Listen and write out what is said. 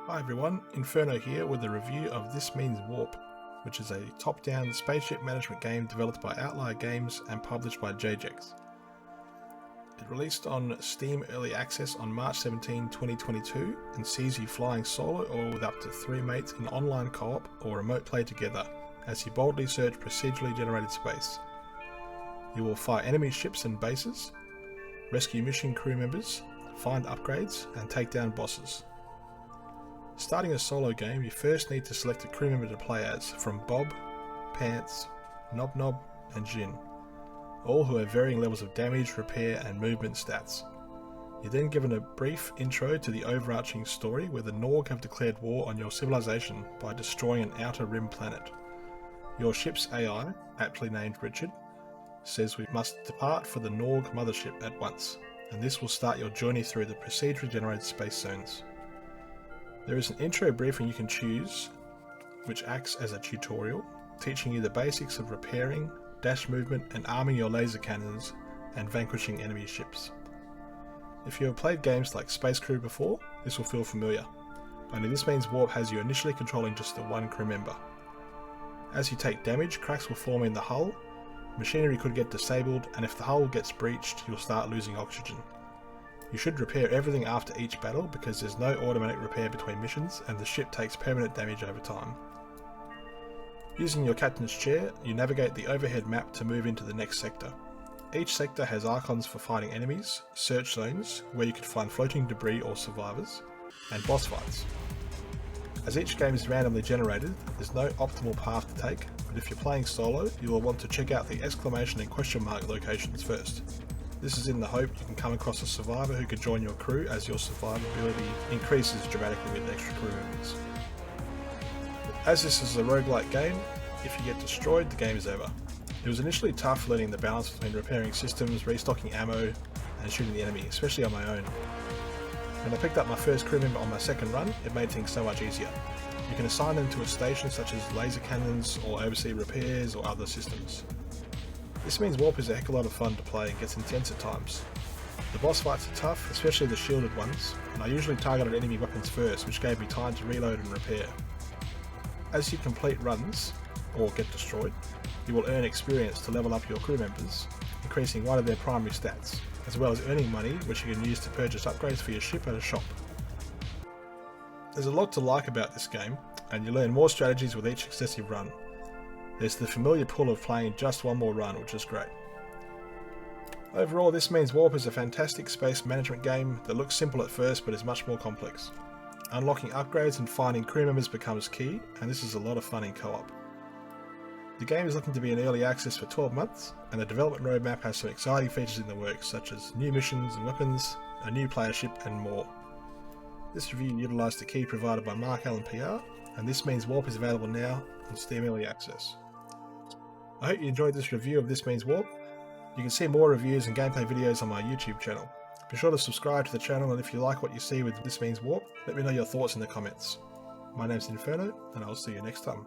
Hi everyone, Inferno here with a review of This Means Warp, which is a top-down spaceship management game developed by Outlier Games and published by JJX. It released on Steam Early Access on March 17, 2022 and sees you flying solo or with up to 3 mates in online co-op or remote play together as you boldly search procedurally generated space. You will fire enemy ships and bases, rescue mission crew members, find upgrades and take down bosses. Starting a solo game, you first need to select a crew member to play as, from Bob, Pants, Nob Nob and Jin, all who have varying levels of damage, repair and movement stats. You're then given a brief intro to the overarching story where the Norg have declared war on your civilization by destroying an outer rim planet. Your ship's AI, aptly named Richard, says we must depart for the Norg mothership at once, and this will start your journey through the procedurally generated space zones. There is an intro briefing you can choose, which acts as a tutorial, teaching you the basics of repairing, dash movement and arming your laser cannons and vanquishing enemy ships. If you have played games like Space Crew before, this will feel familiar, only This Means Warp has you initially controlling just the one crew member. As you take damage, cracks will form in the hull, machinery could get disabled, and if the hull gets breached, you'll start losing oxygen. You should repair everything after each battle because there's no automatic repair between missions and the ship takes permanent damage over time. Using your captain's chair, you navigate the overhead map to move into the next sector. Each sector has icons for fighting enemies, search zones where you can find floating debris or survivors, and boss fights. As each game is randomly generated, there's no optimal path to take, but if you're playing solo, you will want to check out the exclamation and question mark locations first. This is in the hope you can come across a survivor who can join your crew as your survivability increases dramatically with extra crew members. As this is a roguelite game, if you get destroyed, the game is over. It was initially tough learning the balance between repairing systems, restocking ammo, and shooting the enemy, especially on my own. When I picked up my first crew member on my second run, it made things so much easier. You can assign them to a station such as laser cannons or oversee repairs or other systems. This Means Warp is a heck of a lot of fun to play and gets intense at times. The boss fights are tough, especially the shielded ones, and I usually targeted enemy weapons first, which gave me time to reload and repair. As you complete runs, or get destroyed, you will earn experience to level up your crew members, increasing one of their primary stats, as well as earning money which you can use to purchase upgrades for your ship at a shop. There's a lot to like about this game, and you learn more strategies with each successive run. There's the familiar pull of playing just one more run, which is great. Overall, This Means Warp is a fantastic space management game that looks simple at first but is much more complex. Unlocking upgrades and finding crew members becomes key, and this is a lot of fun in co-op. The game is looking to be in early access for 12 months, and the development roadmap has some exciting features in the works such as new missions and weapons, a new player ship and more. This review utilised the key provided by Mark Allen PR, and This Means Warp is available now on Steam Early Access. I hope you enjoyed this review of This Means Warp. You can see more reviews and gameplay videos on my YouTube channel. Be sure to subscribe to the channel, and if you like what you see with This Means Warp, let me know your thoughts in the comments. My name's Inferno, and I'll see you next time.